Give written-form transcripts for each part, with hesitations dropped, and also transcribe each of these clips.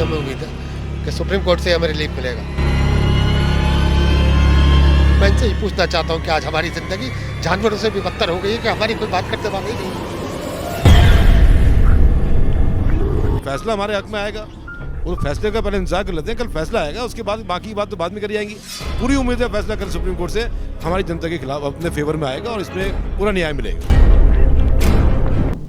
हमें उम्मीद है कि सुप्रीम कोर्ट से हमें रिलीफ मिलेगा। मैं इनसे ही पूछना चाहता हूँ कि आज हमारी ज़िंदगी जानवरों से भी बदतर हो गई है कि हमारी कोई बात करते वाली नहीं। फैसला हमारे हक में आएगा, उस फैसले का पहले इंतजार कर लेते हैं। कल फैसला आएगा, उसके बाद बाकी बात तो बाद में करी जाएंगी। पूरी उम्मीद है फैसला कल सुप्रीम कोर्ट से हमारी जनता के खिलाफ अपने फेवर में आएगा और इसमें पूरा न्याय मिलेगा।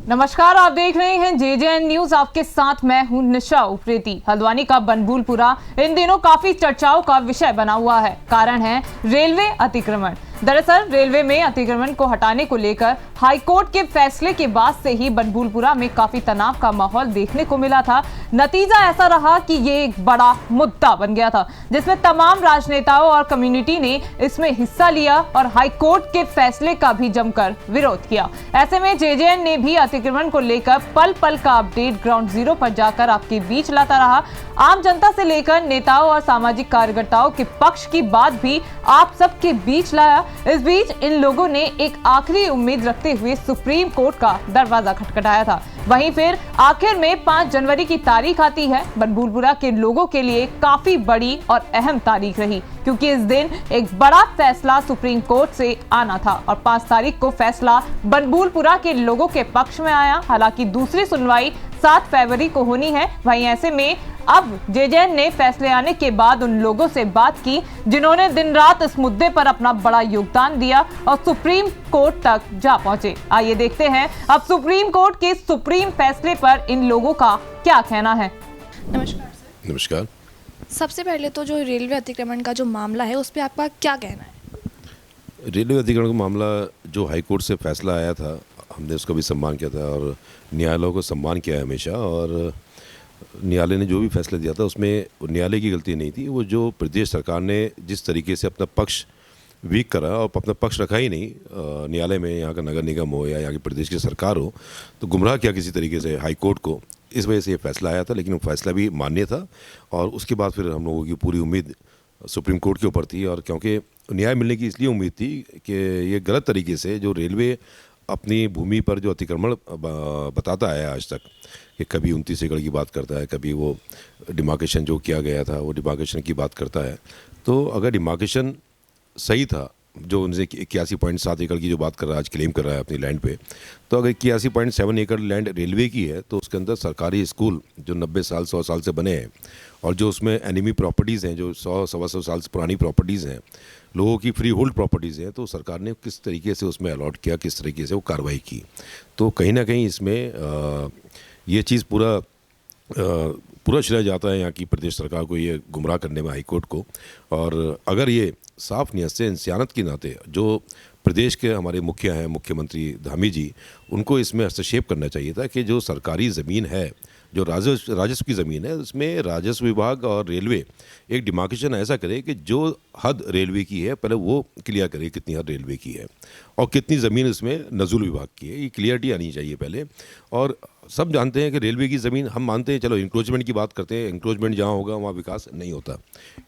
नमस्कार, आप देख रहे हैं JJN न्यूज। आपके साथ मैं हूं निशा उप्रेती। हल्द्वानी का बनभूलपुरा इन दिनों काफी चर्चाओं का विषय बना हुआ है। कारण है रेलवे अतिक्रमण। दरअसल रेलवे में अतिक्रमण को हटाने को लेकर हाईकोर्ट के फैसले के बाद से ही बनभूलपुरा में काफी तनाव का माहौल देखने को मिला था। नतीजा ऐसा रहा कि ये एक बड़ा मुद्दा बन गया था, जिसमें तमाम राजनेताओं और कम्युनिटी ने इसमें हिस्सा लिया और हाईकोर्ट के फैसले का भी जमकर विरोध किया। ऐसे में JJN ने भी अतिक्रमण को लेकर पल पल का अपडेट ग्राउंड जीरो पर जाकर आपके बीच लाता रहा। आम जनता से लेकर नेताओं और सामाजिक कार्यकर्ताओं के पक्ष की बात भी आप सबके बीच लाया। इस बीच इन लोगों ने एक आखिरी उम्मीद रखते हुए सुप्रीम कोर्ट का दरवाजा खटखटाया था। वहीं फिर आखिर में 5 जनवरी की तारीख आती है। बनभूलपुरा के लोगों के लिए काफी बड़ी और अहम तारीख रही, क्योंकि इस दिन एक बड़ा फैसला सुप्रीम कोर्ट से आना था और 5 तारीख को फैसला बनभूलपुरा के लोगों के पक्ष में आया। हालांकि दूसरी सुनवाई 7 फरवरी को होनी है। वहीं ऐसे में अब JJN ने फैसले आने के बाद उन लोगों से बात की जिन्होंने दिन रात इस मुद्दे पर अपना बड़ा योगदान दिया और सुप्रीम कोर्ट तक जा पहुंचे। आइए देखते हैं अब सुप्रीम कोर्ट के सुप्रीम फैसले पर इन लोगों का क्या कहना है। नमस्कार सर। नमस्कार। सबसे पहले तो जो रेलवे अतिक्रमण का जो मामला है उस पर आपका क्या कहना है? रेलवे अतिक्रमण का मामला जो हाई कोर्ट से फैसला आया था, हमने उसका भी सम्मान किया था और न्यायालयों को सम्मान किया है हमेशा। और न्यायालय ने जो भी फैसला दिया था उसमें न्यायालय की गलती नहीं थी। वो जो प्रदेश सरकार ने जिस तरीके से अपना पक्ष वीक करा और अपना पक्ष रखा ही नहीं न्यायालय में, यहाँ का नगर निगम हो या यहाँ की प्रदेश की सरकार हो, तो गुमराह किया किसी तरीके से हाई कोर्ट को। इस वजह से ये फैसला आया था, लेकिन वो फैसला भी मान्य था। और उसके बाद फिर हम लोगों की पूरी उम्मीद सुप्रीम कोर्ट के ऊपर थी। और क्योंकि न्याय मिलने की इसलिए उम्मीद थी कि ये गलत तरीके से जो रेलवे अपनी भूमि पर जो अतिक्रमण बताता आया आज तक, कि कभी 29 एकड़ की बात करता है, कभी वो डिमार्केशन जो किया गया था वो डिमार्केशन की बात करता है। तो अगर डिमार्केशन सही था, जो उनसे 81.7 एकड़ की जो बात कर रहा है, आज क्लेम कर रहा है अपनी लैंड पे, तो अगर 81.7 एकड़ लैंड रेलवे की है तो उसके अंदर सरकारी स्कूल जो 90 साल 100 साल से बने हैं और जो उसमें एनिमी प्रॉपर्टीज़ हैं, जो 100-125 साल से पुरानी प्रॉपर्टीज़ हैं, लोगों की फ्री होल्ड प्रॉपर्टीज़ हैं, तो सरकार ने किस तरीके से उसमें अलॉट किया, किस तरीके से वो कार्रवाई की। तो कहीं ना कहीं इसमें ये चीज़ पूरा श्रेय जाता है यहाँ की प्रदेश सरकार को, ये गुमराह करने में हाई कोर्ट को। और अगर ये साफ नियत से इंसानियत के नाते जो प्रदेश के हमारे मुखिया हैं, मुख्यमंत्री धामी जी, उनको इसमें हस्तक्षेप करना चाहिए था कि जो सरकारी ज़मीन है, जो राजस्व की ज़मीन है, उसमें राजस्व विभाग और रेलवे एक डिमार्केशन ऐसा करे कि जो हद रेलवे की है पहले वो क्लियर करे, कितनी हद रेलवे की है और कितनी ज़मीन उसमें नज़ुल विभाग की है। ये क्लियरिटी आनी चाहिए पहले। और सब जानते हैं कि रेलवे की ज़मीन, हम मानते हैं, चलो इंक्रोचमेंट की बात करते हैं, इंक्रोचमेंट जहाँ होगा वहाँ विकास नहीं होता,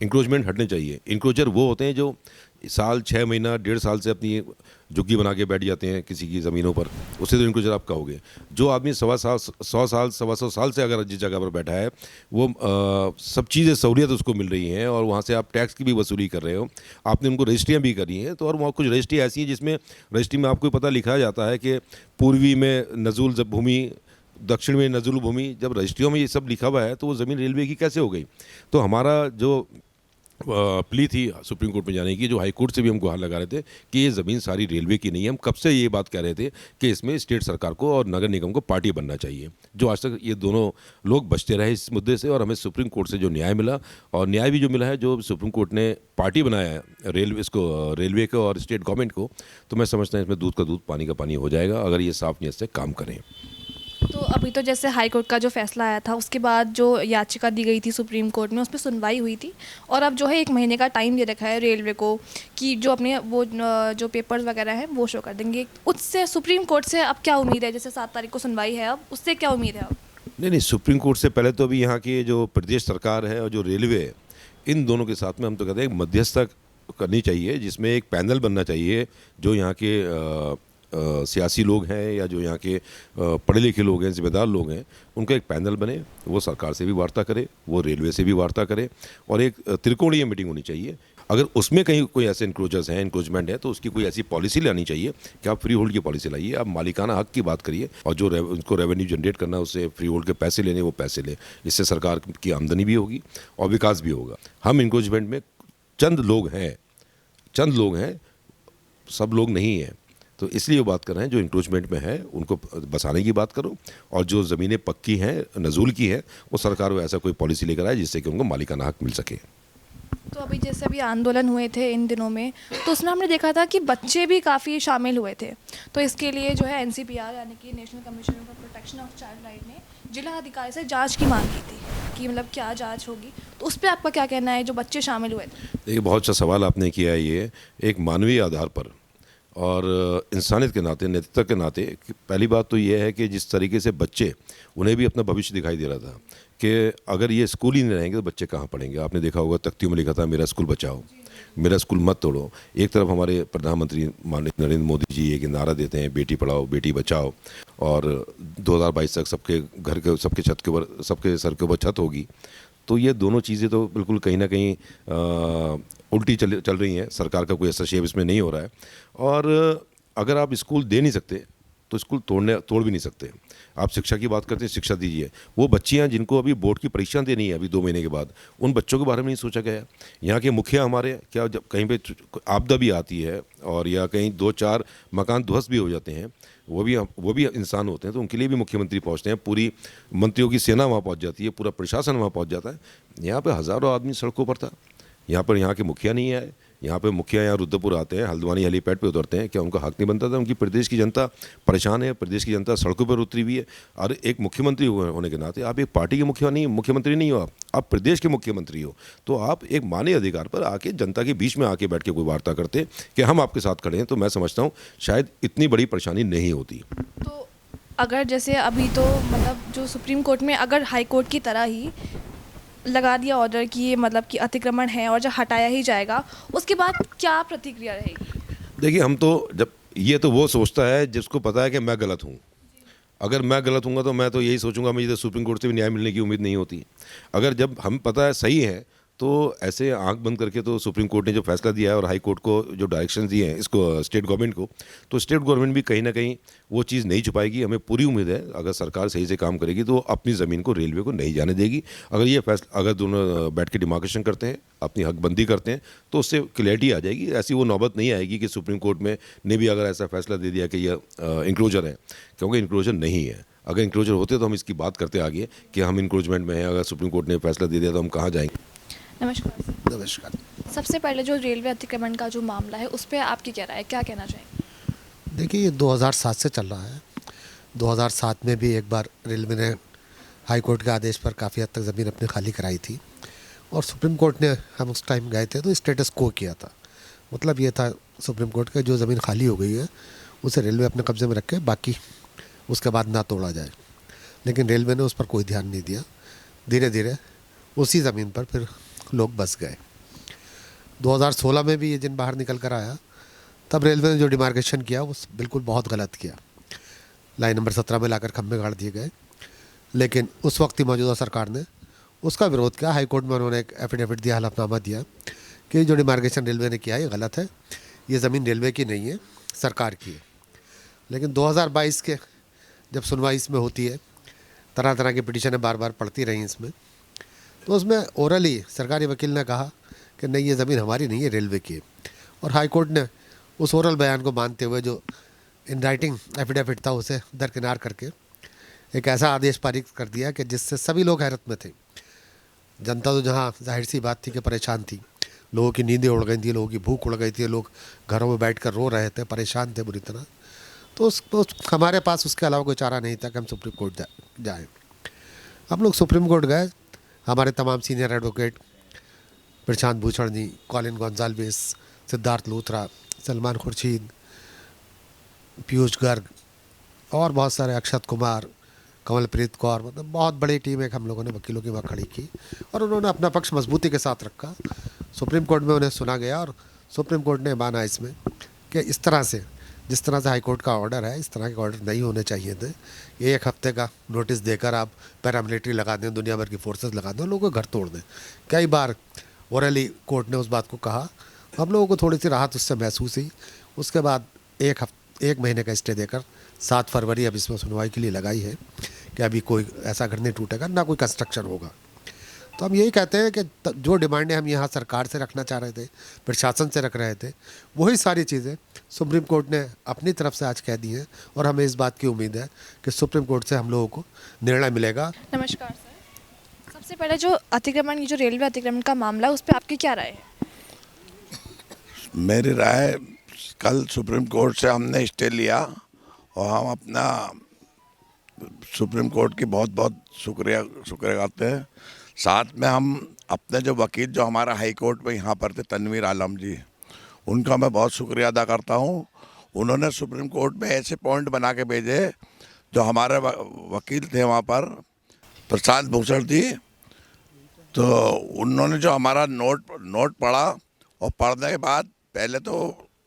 इंक्रोचमेंट हटने चाहिए। इंक्रोचर वो होते हैं जो साल 6 महीना 1.5 साल से अपनी झुग्गी बना के बैठ जाते हैं किसी की ज़मीनों पर, उससे तो इंक्रोचर आप कहोगे। जो आदमी 100 साल से अगर जिस जगह पर बैठा है, वो सब चीज़ें सहूलियत उसको मिल रही हैं और वहाँ से आप टैक्स की भी वसूली कर रहे हो, आपने उनको रजिस्ट्रियाँ भी करी हैं। तो और वहाँ कुछ रजिस्ट्री ऐसी हैं जिसमें रजिस्ट्री में आपको पता लिखा जाता है कि पूर्वी में नज़ुल भूमि, दक्षिण में नज़ुल भूमि। जब रजिस्ट्रियों में ये सब लिखा हुआ है तो वो ज़मीन रेलवे की कैसे हो गई? तो हमारा जो प्ली थी सुप्रीम कोर्ट में जाने की, जो हाई कोर्ट से भी हम गुहार लगा रहे थे कि ये ज़मीन सारी रेलवे की नहीं है। हम कब से ये बात कह रहे थे कि इसमें स्टेट सरकार को और नगर निगम को पार्टी बनना चाहिए, जो आज तक ये दोनों लोग बचते रहे इस मुद्दे से। और हमें सुप्रीम कोर्ट से जो न्याय मिला, और न्याय भी जो मिला है, जो सुप्रीम कोर्ट ने पार्टी बनाया है रेलवे को और स्टेट गवर्नमेंट को, तो मैं समझता हूँ इसमें दूध का दूध पानी का पानी हो जाएगा अगर ये साफ नीयत से काम करें। तो अभी तो जैसे हाई कोर्ट का जो फैसला आया था, उसके बाद जो याचिका दी गई थी सुप्रीम कोर्ट में, उस पर सुनवाई हुई थी और अब जो है 1 महीने का टाइम दे रखा है रेलवे को कि जो अपने वो जो पेपर्स वगैरह हैं वो शो कर देंगे। उससे सुप्रीम कोर्ट से अब क्या उम्मीद है? जैसे 7 तारीख को सुनवाई है, अब उससे क्या उम्मीद है अब? नहीं, सुप्रीम कोर्ट से पहले तो अभी यहाँ की जो प्रदेश सरकार है और जो रेलवे है, इन दोनों के साथ में हम तो कहते हैं एक मध्यस्थता करनी चाहिए, जिसमें एक पैनल बनना चाहिए जो यहाँ के सियासी लोग हैं या जो यहाँ के पढ़े लिखे लोग हैं, जिम्मेदार लोग हैं, उनका एक पैनल बने, वो सरकार से भी वार्ता करे, वो रेलवे से भी वार्ता करे और एक त्रिकोणीय मीटिंग होनी चाहिए। अगर उसमें कहीं कोई ऐसे इंक्रोचर्स हैं, इंक्रोचमेंट है, तो उसकी कोई ऐसी पॉलिसी लानी चाहिए कि आप फ्री होल्ड की पॉलिसी लाइए, आप मालिकाना हक की बात करिए और जो उनको रेवेन्यू जनरेट करना है उससे फ्री होल्ड के पैसे लेने वो पैसे ले। इससे सरकार की आमदनी भी होगी और विकास भी होगा। हम इंक्रोचमेंट में चंद लोग हैं, सब लोग नहीं हैं, तो इसलिए वो बात कर रहे हैं जो इंक्रोचमेंट में है उनको बसाने की बात करो और जो ज़मीनें पक्की हैं, नजूल की हैं, वो सरकार वो ऐसा कोई पॉलिसी लेकर आए जिससे कि उनको मालिकाना हक मिल सके। तो अभी जैसे अभी आंदोलन हुए थे इन दिनों में, तो उसमें हमने देखा था कि बच्चे भी काफ़ी शामिल हुए थे। तो इसके लिए जो है NCPR यानी कि national commission for protection of child right ने जिला अधिकारी से जांच की मांग की थी कि मतलब क्या जांच होगी, तो उस पर आपका क्या कहना है जो बच्चे शामिल हुए थे? देखिए, बहुत अच्छा सवाल आपने किया है। ये एक मानवीय आधार पर और इंसानियत के नाते, नैतिकता के नाते, पहली बात तो ये है कि जिस तरीके से बच्चे, उन्हें भी अपना भविष्य दिखाई दे रहा था कि अगर ये स्कूल ही नहीं रहेंगे तो बच्चे कहाँ पढ़ेंगे। आपने देखा होगा तख्तियों में लिखा था मेरा स्कूल बचाओ, मेरा स्कूल मत तोड़ो। एक तरफ हमारे प्रधानमंत्री माननीय नरेंद्र मोदी जी एक नारा देते हैं बेटी पढ़ाओ बेटी बचाओ और 2022 तक सबके घर के सबके छत के ऊपर, सबके सर के ऊपर छत होगी। तो ये दोनों चीज़ें तो बिल्कुल कहीं ना कहीं उल्टी चल रही हैं। सरकार का कोई ऐसा शेप इसमें नहीं हो रहा है। और अगर आप स्कूल दे नहीं सकते तो स्कूल तोड़ भी नहीं सकते। आप शिक्षा की बात करते हैं, शिक्षा दीजिए। वो बच्चियां जिनको अभी बोर्ड की परीक्षा देनी है अभी 2 महीने के बाद, उन बच्चों के बारे में नहीं सोचा गया। यहाँ के मुखिया हमारे क्या, जब कहीं पे आपदा भी आती है और या कहीं 2-4 मकान ध्वस्त भी हो जाते हैं, वो भी इंसान होते हैं, तो उनके लिए भी मुख्यमंत्री पहुँचते हैं, पूरी मंत्रियों की सेना वहाँ पहुँच जाती है, पूरा प्रशासन वहाँ पहुँच जाता है। यहाँ पर हज़ारों आदमी सड़कों पर था। यहाँ के मुखिया नहीं आए। यहाँ पे मुखिया यहाँ रुद्रपुर आते हैं, हल्द्वानी हेलीपैड पे उतरते हैं, क्या उनका हक नहीं बनता था? उनकी प्रदेश की जनता परेशान है, प्रदेश की जनता सड़कों पर उतरी हुई है। और एक मुख्यमंत्री होने के नाते, आप एक पार्टी के मुख्यमंत्री नहीं हो, आप प्रदेश के मुख्यमंत्री हो, तो आप एक मानवीय अधिकार पर आके जनता के बीच में आके बैठ के कोई वार्ता करते कि हम आपके साथ खड़े हैं, तो मैं समझता हूँ शायद इतनी बड़ी परेशानी नहीं होती। तो अगर जैसे अभी तो मतलब जो सुप्रीम कोर्ट में अगर हाई कोर्ट की तरह ही लगा दिया ऑर्डर कि ये मतलब कि अतिक्रमण है और जब हटाया ही जाएगा, उसके बाद क्या प्रतिक्रिया रहेगी? देखिए, हम तो जब ये तो वो सोचता है जिसको पता है कि मैं गलत हूँ। अगर मैं गलत हूँगा तो मैं तो यही सोचूंगा मुझे तो सुप्रीम कोर्ट से भी न्याय मिलने की उम्मीद नहीं होती। अगर जब हम पता है सही है तो ऐसे आंख बंद करके, तो सुप्रीम कोर्ट ने जो फैसला दिया है और हाई कोर्ट को जो डायरेक्शन दिए हैं इसको स्टेट गवर्नमेंट को, तो स्टेट गवर्नमेंट भी कहीं ना कहीं वो चीज़ नहीं छुपाएगी। हमें पूरी उम्मीद है अगर सरकार सही से काम करेगी तो अपनी ज़मीन को रेलवे को नहीं जाने देगी। अगर ये फैसला, अगर दोनों बैठ के डिमार्केशन करते हैं, अपनी हकबंदी करते हैं, तो उससे क्लैरिटी आ जाएगी। ऐसी वो नौबत नहीं आएगी कि सुप्रीम कोर्ट में ने भी अगर ऐसा फैसला दे दिया कि यह इंक्लोजर है, क्योंकि इंक्लोजर नहीं है। अगर इंक्लोजर होते तो हम इसकी बात करते आगे कि हम इंक्रोचमेंट में हैं। अगर सुप्रीम कोर्ट ने फैसला दे दिया तो हम कहाँ जाएंगे। नमस्कार सर। नमस्कार। सबसे पहले जो रेलवे अतिक्रमण का जो मामला है उस पर आपकी क्या राय है, क्या कहना चाहेंगे? देखिए, ये 2007 से चल रहा है। 2007 में भी एक बार रेलवे ने हाई कोर्ट के आदेश पर काफ़ी हद तक ज़मीन अपनी खाली कराई थी और सुप्रीम कोर्ट ने, हम उस टाइम गए थे तो स्टेटस को किया था। मतलब ये था सुप्रीम कोर्ट का, जो ज़मीन खाली हो गई है उसे रेलवे अपने कब्जे में रखे, बाकी उसके बाद ना तोड़ा जाए। लेकिन रेलवे ने उस पर कोई ध्यान नहीं दिया। धीरे धीरे उसी ज़मीन पर फिर लोग बस गए। 2016 में भी ये दिन बाहर निकल कर आया, तब रेलवे ने जो डिमार्केशन किया वो बिल्कुल बहुत गलत किया। लाइन नंबर 17 में लाकर खंभे गाड़ दिए गए, लेकिन उस वक्त ही मौजूदा सरकार ने उसका विरोध किया। हाई कोर्ट में उन्होंने एक एफिडेविट दिया, हलफनामा दिया कि जो डिमार्केशन रेलवे ने किया ये गलत है, ये ज़मीन रेलवे की नहीं है, सरकार की है। लेकिन 2022 के जब सुनवाई इसमें होती है, तरह तरह की पिटीशनें बार बार पड़ती रही इसमें, तो उसमें ओरली सरकारी वकील ने कहा कि नहीं, ये ज़मीन हमारी नहीं है, रेलवे की है। और हाई कोर्ट ने उस ओरल बयान को मानते हुए जो इन राइटिंग एफिडेविट था उसे दरकिनार करके एक ऐसा आदेश पारित कर दिया कि जिससे सभी लोग हैरत में थे। जनता तो जहाँ जाहिर सी बात थी कि परेशान थी, लोगों की नींदें उड़ गई थी, लोगों की भूख उड़ गई थी, लोग घरों में बैठ कर रो रहे थे, परेशान थे बुरी तरह। तो हमारे पास उसके अलावा कोई चारा नहीं था कि हम सुप्रीम कोर्ट जाएँ। हम लोग सुप्रीम कोर्ट गए। हमारे तमाम senior advocate, Prashant Bhushan ji, Colin Gonsalves, Siddharth Luthra, Salman Khurshid, Piyush Garg और बहुत सारे, अक्षत कुमार, कमलप्रीत कौर, मतलब बहुत बड़ी टीम एक हम लोगों ने वकीलों की वहाँ खड़ी की और उन्होंने अपना पक्ष मजबूती के साथ रखा। सुप्रीम कोर्ट में उन्हें सुना गया और सुप्रीम कोर्ट ने माना इसमें कि इस तरह से जिस तरह से हाईकोर्ट का ऑर्डर है इस तरह के ऑर्डर नहीं होने चाहिए थे। ये 1 हफ्ते का नोटिस देकर आप पैरामिलिट्री लगा दें, दुनिया भर की फोर्सेस लगा दें, लोगों को घर तोड़ दें। कई बार ओरली कोर्ट ने उस बात को कहा, हम लोगों को थोड़ी सी राहत उससे महसूस हुई। उसके बाद 1 महीने का स्टे देकर 7 फरवरी अब इसमें सुनवाई के लिए लगाई है कि अभी कोई ऐसा घर नहीं टूटेगा, ना कोई कंस्ट्रक्शन होगा। तो हम यही कहते हैं कि जो डिमांडें हम यहाँ सरकार से रखना चाह रहे थे, प्रशासन से रख रहे थे, वही सारी चीज़ें सुप्रीम कोर्ट ने अपनी तरफ से आज कह दी हैं और हमें इस बात की उम्मीद है कि सुप्रीम कोर्ट से हम लोगों को निर्णय मिलेगा। नमस्कार सर, सबसे पहले जो अतिक्रमण, ये जो रेलवे अतिक्रमण का मामला है, उस पर आपकी क्या राय है? मेरी राय, कल सुप्रीम कोर्ट से हमने स्टे लिया और हम अपना सुप्रीम कोर्ट की बहुत बहुत शुक्रिया करते हैं। साथ में हम अपने जो वकील जो हमारा हाई कोर्ट में यहाँ पर थे, तनवीर आलम जी, उनका मैं बहुत शुक्रिया अदा करता हूँ। उन्होंने सुप्रीम कोर्ट में ऐसे पॉइंट बना के भेजे जो हमारे वकील थे वहाँ पर, प्रशांत भूषण जी, तो उन्होंने जो हमारा नोट पढ़ा और पढ़ने के बाद पहले तो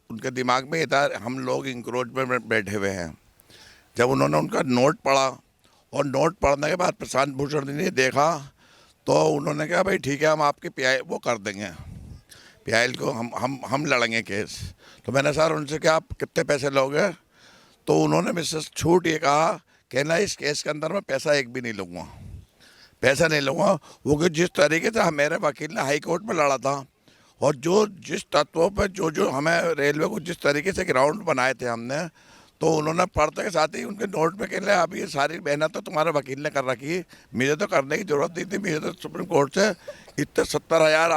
उनके दिमाग में ये था हम लोग इंक्रोचमेंट में बैठे हुए हैं। जब उन्होंने उनका नोट पढ़ा और नोट पढ़ने के बाद प्रशांत भूषण जी ने देखा तो उन्होंने कहा भाई ठीक है, हम आपकी PI वो कर देंगे, PIL को हम लड़ेंगे केस। तो मैंने सर उनसे कहा आप कितने पैसे लोगे? तो उन्होंने मुझसे छूट ये कहा कि ना इस केस के अंदर मैं पैसा एक भी नहीं लूँगा, पैसा नहीं लूँगा। वो कि जिस तरीके से मेरे वकील ने हाई कोर्ट में लड़ा था और जिस तत्वों पर जो हमें रेलवे को जिस तरीके से ग्राउंड बनाए थे हमने, तो उन्होंने पढ़ते के साथ ही उनके नोट में कह लिया अब ये सारी मेहनत तो तुम्हारे वकील ने कर रखी, मुझे तो करने की ज़रूरत नहीं थी, मुझे तो सुप्रीम कोर्ट से इतने 70,000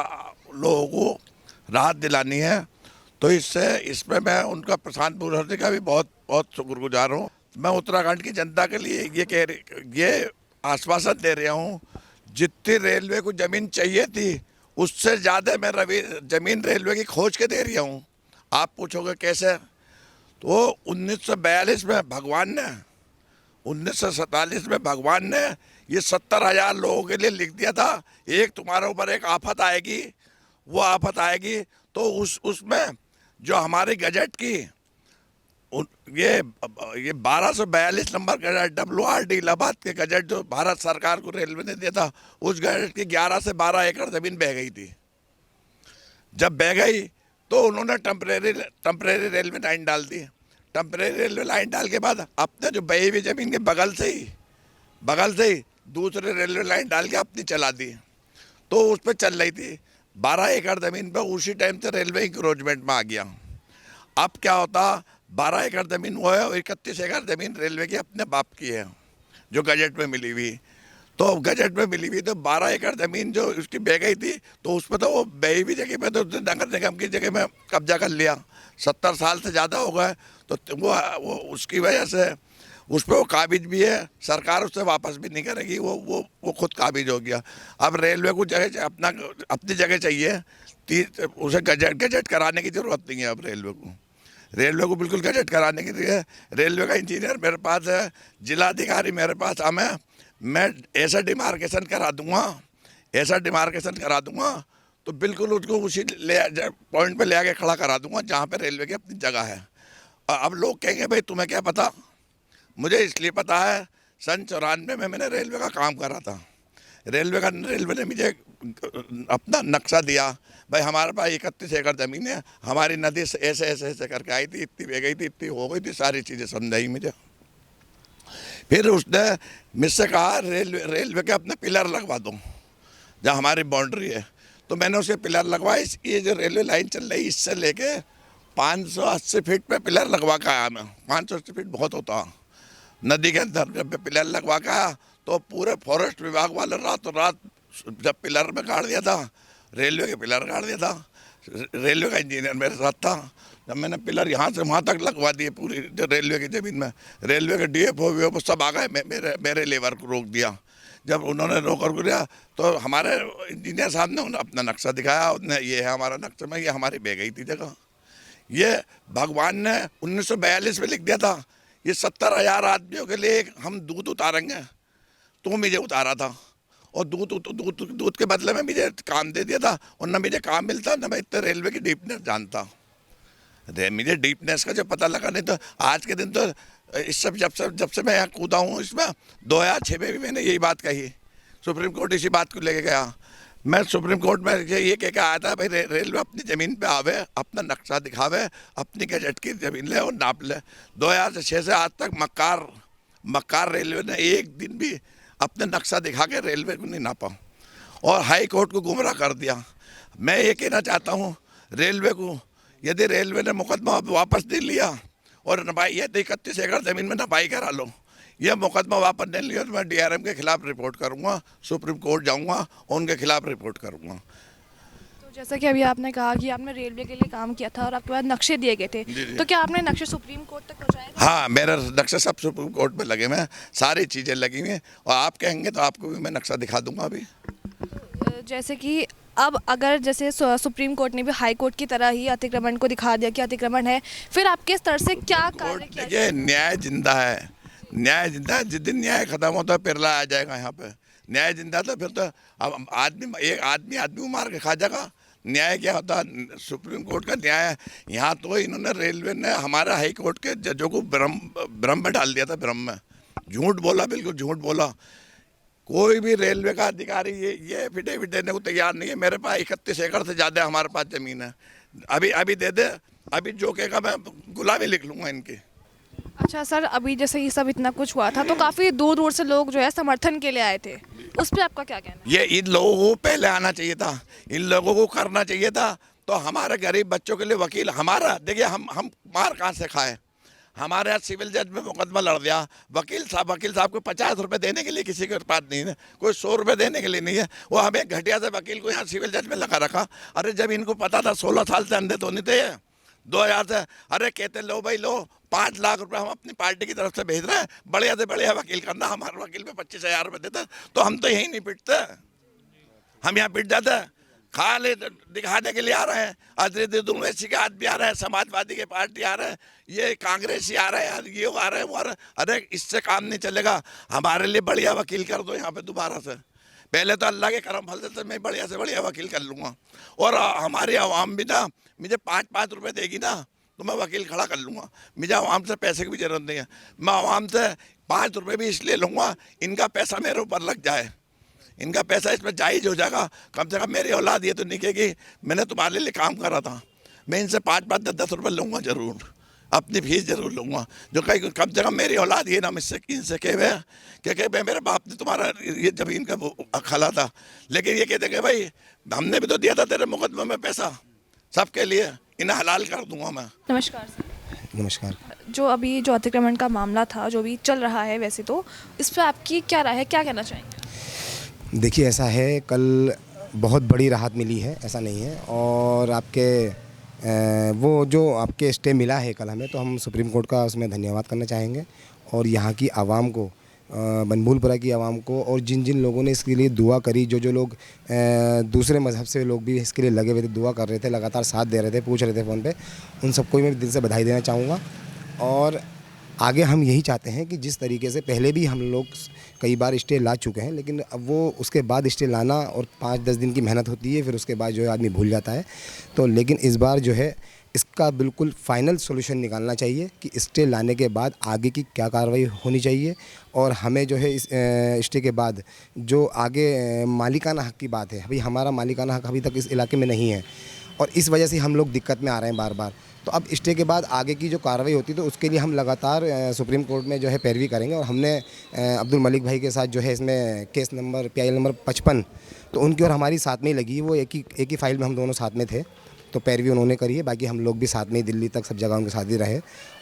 लोगों को राहत दिलानी है। तो इसमें मैं उनका प्रशांत भूषण जी का भी बहुत बहुत शुक्रगुजार हूँ। मैं उत्तराखंड की जनता के लिए ये आश्वासन दे रहा हूँ, जितनी रेलवे को ज़मीन चाहिए थी उससे ज़्यादा मैं ज़मीन रेलवे की खोज के दे रहा हूँ। आप पूछोगे कैसे? तो 1942 में भगवान ने, 1947 में भगवान ने ये 70,000 लोगों के लिए लिख दिया था, एक तुम्हारे ऊपर एक आफत आएगी, वो आफत आएगी तो उसमें जो हमारी गजट की ये 1242 नंबर गजट WRD इलाहाबाद के गजट जो भारत सरकार को रेलवे ने दिया था, उस गजट की 11 से 12 एकड़ ज़मीन बह गई थी। जब बह गई तो उन्होंने टेम्परेरी रेलवे लाइन डाल दी। टेम्परेरी रेलवे लाइन डाल के बाद अपने जो बही हुई ज़मीन के बगल से ही दूसरे रेलवे लाइन डाल के अपनी चला दी। तो उस पर चल रही थी 12 एकड़ ज़मीन पर, उसी टाइम से रेलवे इंक्रोचमेंट में आ गया। अब क्या होता, 12 एकड़ ज़मीन वो है और 31 एकड़ ज़मीन रेलवे की अपने बाप की है जो गजट में मिली हुई। तो गजट में मिली हुई तो 12 एकड़ ज़मीन जो उसकी बह गई थी, तो उस पर तो वो बही हुई जगह पे तो उसने नगर निगम की जगह में कब्जा कर लिया। 70 साल से ज़्यादा हो गए, तो वो उसकी वजह से उस पर वो काबिज भी है, सरकार उससे वापस भी नहीं करेगी, वो खुद काबिज हो गया। अब रेलवे को जगह अपनी जगह चाहिए, उसे गजट कराने की ज़रूरत नहीं है। अब रेलवे को बिल्कुल गजट कराने की है। रेलवे का इंजीनियर मेरे पास है, जिलाधिकारी मेरे पास हमें, मैं ऐसा डिमार्केशन करा दूंगा तो बिल्कुल उसको उसी पॉइंट पे ले आके खड़ा करा दूंगा जहाँ पे रेलवे की अपनी जगह है। और अब लोग कहेंगे भाई तुम्हें क्या पता? मुझे इसलिए पता है, सन 94 में मैंने रेलवे का काम करा था। रेलवे ने मुझे अपना नक्शा दिया, भाई हमारे पास 31 एकड़ ज़मीन है, हमारी नदी से ऐसे करके आई थी, इतनी बह गई थी, इतनी हो गई थी, सारी चीज़ें समझाई मुझे। फिर उसने मुझसे कहा रेलवे के अपने पिलर लगवा दो जहाँ हमारी बाउंड्री है। तो मैंने उसके पिलर लगवाए। ये जो रेलवे लाइन चल रही इससे लेके 580 फीट पे पिलर लगवा के आया मैं। 580 फीट बहुत होता नदी के अंदर। जब पिलर लगवा के आया तो पूरे फॉरेस्ट विभाग वाले रातों रात जब पिलर में गाड़ दिया था, रेलवे के पिलर गाड़ दिया था। रेलवे का इंजीनियर मेरे साथ था। जब मैंने पिलर यहाँ से वहाँ तक लगवा दिए पूरी जो रेलवे की ज़मीन में, रेलवे के DFO सब आ गए, मेरे लेबर को रोक दिया। जब उन्होंने रोक दिया तो हमारे इंजीनियर साहब ने उन्हें अपना नक्शा दिखाया, उन्हें ये है हमारा नक्शा में, ये हमारी बह गई थी जगह। ये भगवान ने 1942 में लिख दिया था, ये 70,000 आदमियों के लिए हम दूध उतारेंगे, तो मुझे उतारा था और दूध के बदले में मुझे काम दे दिया था। और न मुझे काम मिलता, न मैं इतने रेलवे की डीपनेस जानता। मुझे डीपनेस का जो पता लगा, नहीं तो आज के दिन तो इस सब जब से मैं यहाँ कूदा हूँ इसमें 2006 में भी मैंने यही बात कही, सुप्रीम कोर्ट इसी बात को लेके गया। मैं सुप्रीम कोर्ट में ये कह के आया था भाई रेलवे अपनी ज़मीन पे आवे, अपना नक्शा दिखावे, अपनी गजट की ज़मीन ले और नाप ले। 2006 से आज तक मक्कार रेलवे ने एक दिन भी अपने नक्शा दिखा के रेलवे को नहीं नापा और हाई कोर्ट को गुमराह कर दिया। मैं ये कहना चाहता हूँ रेलवे को, यदि रेलवे ने मुकदमा वापस नहीं लिया और नपाई, ये 31 एकड़ ज़मीन में नपाई करा लो, यह मुकदमा वापस नहीं लिया तो मैं DRM के खिलाफ रिपोर्ट करूँगा, सुप्रीम कोर्ट जाऊँगा और उनके खिलाफ रिपोर्ट करूँगा। तो जैसा कि अभी आपने कहा कि आपने रेलवे के लिए काम किया था और आपके बाद नक्शे दिए गए थे, तो क्या आपने नक्शे सुप्रीम कोर्ट तक पहुँचाए थे? हाँ, मेरा नक्शा सब सुप्रीम कोर्ट में लगे हुए हैं, सारी चीज़ें लगी हुई हैं और आप कहेंगे तो आपको भी मैं नक्शा दिखा दूँगा अभी। जैसे कि अब अगर जैसे सुप्रीम कोर्ट ने भी हाई कोर्ट की तरह ही अतिक्रमण को दिखा दिया कि अतिक्रमण है, फिर आपके स्तर से क्या कार्य किया ये न्याय जिंदा है, न्याय जिंदा है। जिस दिन न्याय खत्म होता है पिरला आ जाएगा यहाँ पे। न्याय जिंदा था फिर तो अब एक आदमी को मार के खा जाएगा। न्याय क्या होता है? सुप्रीम कोर्ट का न्याय। यहाँ तो इन्होंने रेलवे ने हमारे हाई कोर्ट के जजों को भ्रम में डाल दिया था, भ्रम में झूठ बोला, बिल्कुल झूठ बोला। कोई भी रेलवे का अधिकारी ये एफिडेविट देने को तैयार नहीं है। मेरे पास 31 एकड़ से ज़्यादा हमारे पास ज़मीन है। अभी दे दे, अभी जो कहेगा मैं गुलामी लिख लूँगा इनकी। अच्छा सर, अभी जैसे ये सब इतना कुछ हुआ था तो काफ़ी दूर दूर से लोग जो है समर्थन के लिए आए थे, उस पर आपका क्या कहना है? ये इन लोगों को पहले आना चाहिए था, इन लोगों को करना चाहिए था। तो हमारे गरीब बच्चों के लिए वकील हमारा, देखिए हम मार कहाँ से खाए। हमारे यहाँ सिविल जज में मुकदमा लड़ दिया, वकील साहब को 50 रुपये देने के लिए किसी के पास नहीं है, कोई 100 रुपये देने के लिए नहीं है। वो हमें घटिया से वकील को यहाँ सिविल जज में लगा रखा। अरे जब इनको पता था 16 साल से अंधे तो नहीं थे, 2000 से। अरे कहते लो भाई लो, 5 लाख रुपए हम अपनी पार्टी की तरफ से भेज रहे हैं, बढ़िया से बढ़िया वकील करना। हमारे वकील में 25,000 रुपये देते तो हम तो यहीं नहीं पिटते, हम यहाँ पिट जाते। खाली दिखाने के लिए आ रहे हैं, अजहरुद्दीन ओवैसी के आदमी आ रहे हैं, समाजवादी के पार्टी आ रहे हैं, ये कांग्रेसी आ रहे हैं, ये आ रहे हैं, वो आ रहे हैं। अरे इससे काम नहीं चलेगा। हमारे लिए बढ़िया वकील कर दो यहाँ पे दोबारा से। पहले तो अल्लाह के करम फल से मैं बढ़िया से बढ़िया वकील कर लूँगा। और हमारी आवाम भी ना मुझे 5-5 रुपये देगी ना तो मैं वकील खड़ा कर लूँगा। मुझे आवाम से पैसे की भी ज़रूरत नहीं है। मैं आवाम से 5 रुपये भी इसलिए लूँगा, इनका पैसा मेरे ऊपर लग जाए, इनका पैसा इसमें जायज़ हो जाएगा। कम से कम मेरी औलाद ये तो नहीं कहेगी मैंने तुम्हारे लिए काम करा था। मैं इनसे 5-5, 10-10 रुपये लूँगा ज़रूर, अपनी फीस ज़रूर लूँगा। जो कहीं कम से कम मेरी औलाद ये ना मुझसे इनसे कहे कि भाई मेरे बाप ने तुम्हारा ये ज़मीन का खला था, लेकिन ये कहते कि भाई हमने भी तो दिया था तेरे मुकदमे में पैसा, सबके लिए इन्हें हलाल कर दूँगा मैं। नमस्कार सर। नमस्कार। जो अभी जो अतिक्रमण का मामला था, जो भी चल रहा है, वैसे तो इस पर आपकी क्या राय है, क्या कहना चाहेंगे? देखिए ऐसा है, कल बहुत बड़ी राहत मिली है, ऐसा नहीं है। और आपके वो जो आपके स्टे मिला है कल हमें, तो हम सुप्रीम कोर्ट का उसमें धन्यवाद करना चाहेंगे। और यहाँ की आवाम को, बनभूलपुरा की आवाम को, और जिन जिन लोगों ने इसके लिए दुआ करी, जो लोग दूसरे मज़हब से लोग भी इसके लिए लगे हुए थे, दुआ कर रहे थे, लगातार साथ दे रहे थे, पूछ रहे थे फ़ोन पे, उन सबको मैं दिल से बधाई देना चाहूँगा। और आगे हम यही चाहते हैं कि जिस तरीके से पहले भी हम लोग कई बार स्टे ला चुके हैं, लेकिन अब वो उसके बाद स्टे लाना और 5-10 दिन की मेहनत होती है, फिर उसके बाद जो है आदमी भूल जाता है। तो लेकिन इस बार जो है इसका बिल्कुल फाइनल सॉल्यूशन निकालना चाहिए कि स्टे लाने के बाद आगे की क्या कार्रवाई होनी चाहिए। और हमें जो है इस स्टे के बाद जो आगे मालिकाना हक़ की बात है, भाई हमारा मालिकाना हक़ अभी तक इस इलाके में नहीं है और इस वजह से हम लोग दिक्कत में आ रहे हैं बार बार। तो अब स्टे के बाद आगे की जो कार्रवाई होती है तो उसके लिए हम लगातार सुप्रीम कोर्ट में जो है पैरवी करेंगे। और हमने अब्दुल मलिक भाई के साथ जो है इसमें केस नंबर PIL नंबर 55, तो उनकी और हमारी साथ में ही लगी, वो एक ही फाइल में हम दोनों साथ में थे, तो पैरवी उन्होंने करी है। बाकी हम लोग भी साथ में ही दिल्ली तक सब जगह उनके साथ ही रहे।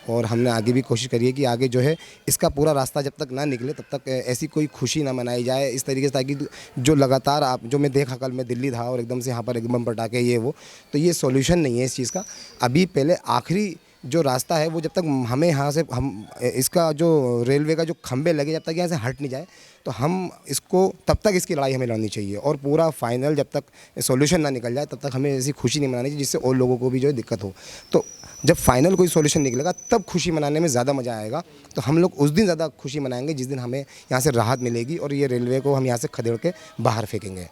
और हमने आगे भी कोशिश करी है कि आगे जो है इसका पूरा रास्ता जब तक ना निकले तब तक ऐसी कोई खुशी ना मनाई जाए इस तरीके से, ताकि जो लगातार आप जो मैं देखा कल मैं दिल्ली था और एकदम से यहाँ पर एकदम पटाखे ये वो, तो ये सॉल्यूशन नहीं है इस चीज़ का। अभी पहले आखिरी जो रास्ता है वो जब तक हमें यहाँ से हम इसका जो रेलवे का जो खंभे लगे जब तक यहाँ से हट नहीं जाए तो हम इसको तब तक इसकी लड़ाई हमें लड़नी चाहिए। और पूरा फाइनल जब तक सॉल्यूशन ना निकल जाए तब तक हमें ऐसी खुशी नहीं मनानी चाहिए जिससे और लोगों को भी जो है दिक्कत हो। तो जब फाइनल कोई सॉल्यूशन निकलेगा तब खुशी मनाने में ज़्यादा मज़ा आएगा। तो हम लोग उस दिन ज़्यादा खुशी मनाएंगे जिस दिन हमें यहाँ से राहत मिलेगी और ये रेलवे को हम यहाँ से खदेड़ के बाहर फेंकेंगे।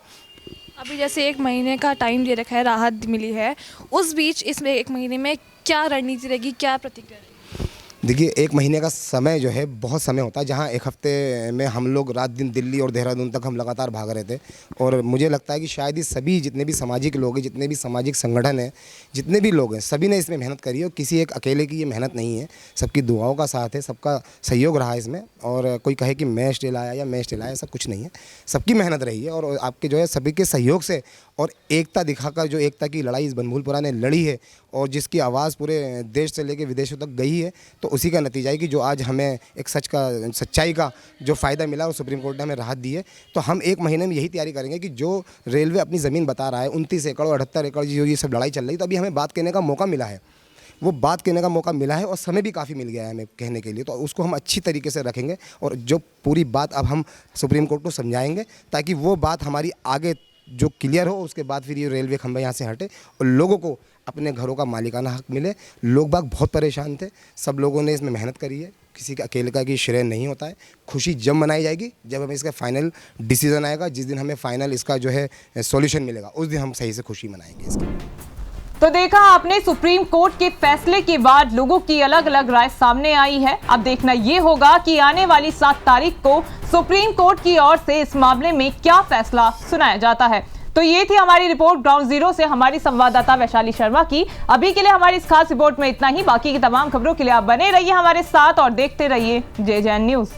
अभी जैसे 1 महीने का टाइम दे रखा है, राहत मिली है, उस बीच इसमें 1 महीने में क्या रणनीति रहेगी, क्या प्रतिक्रिया रहेगी? देखिए 1 महीने का समय जो है बहुत समय होता है, जहाँ 1 हफ्ते में हम लोग रात दिन दिल्ली और देहरादून तक हम लगातार भाग रहे थे। और मुझे लगता है कि शायद ये सभी जितने भी सामाजिक लोग हैं, जितने भी सामाजिक संगठन हैं, जितने भी लोग हैं, सभी ने इसमें मेहनत करी है और किसी एक अकेले की ये मेहनत नहीं है, सबकी दुआओं का साथ है, सबका सहयोग रहा है इसमें। और कोई कहे कि मैं स्टे लाया या मैं स्टे लाया, ऐसा कुछ नहीं है, सबकी मेहनत रही है। और आपके जो है सभी के सहयोग से और एकता दिखाकर जो एकता की लड़ाई इस बनभूलपुरा ने लड़ी है और जिसकी आवाज़ पूरे देश से लेकर विदेशों तक गई है, तो उसी का नतीजा है कि जो आज हमें एक सच्चाई का जो फ़ायदा मिला और सुप्रीम कोर्ट ने हमें राहत दी है। तो हम 1 महीने में यही तैयारी करेंगे कि जो रेलवे अपनी ज़मीन बता रहा है 29 एकड़ और 78 एकड़ जो ये सब लड़ाई चल रही है, तो अभी हमें बात कहने का मौका मिला है, वो बात कहने का मौका मिला है और समय भी काफ़ी मिल गया है हमें कहने के लिए। तो उसको हम अच्छी तरीके से रखेंगे और जो पूरी बात अब हम सुप्रीम कोर्ट को समझाएंगे, ताकि वो बात हमारी आगे जो क्लियर हो, उसके बाद फिर ये रेलवे खंभा यहाँ से हटे और लोगों को अपने घरों का मालिकाना हक मिले। लोग बाग बहुत परेशान थे, सब लोगों ने इसमें मेहनत करी है, किसी का अकेले का की श्रेय नहीं होता है। खुशी जब मनाई जाएगी जब हमें इसका फाइनल डिसीजन आएगा, जिस दिन हमें फाइनल इसका जो है सॉल्यूशन मिलेगा, उस दिन हम सही से खुशी मनाएंगे इसकी। तो देखा आपने, सुप्रीम कोर्ट के फैसले के बाद लोगों की अलग अलग राय सामने आई है। अब देखना ये होगा कि आने वाली 7 तारीख को सुप्रीम कोर्ट की ओर से इस मामले में क्या फैसला सुनाया जाता है। तो ये थी हमारी रिपोर्ट ग्राउंड जीरो से हमारी संवाददाता वैशाली शर्मा की। अभी के लिए हमारी इस खास रिपोर्ट में इतना ही। बाकी की तमाम खबरों के लिए आप बने रहिए हमारे साथ और देखते रहिए JJN न्यूज़।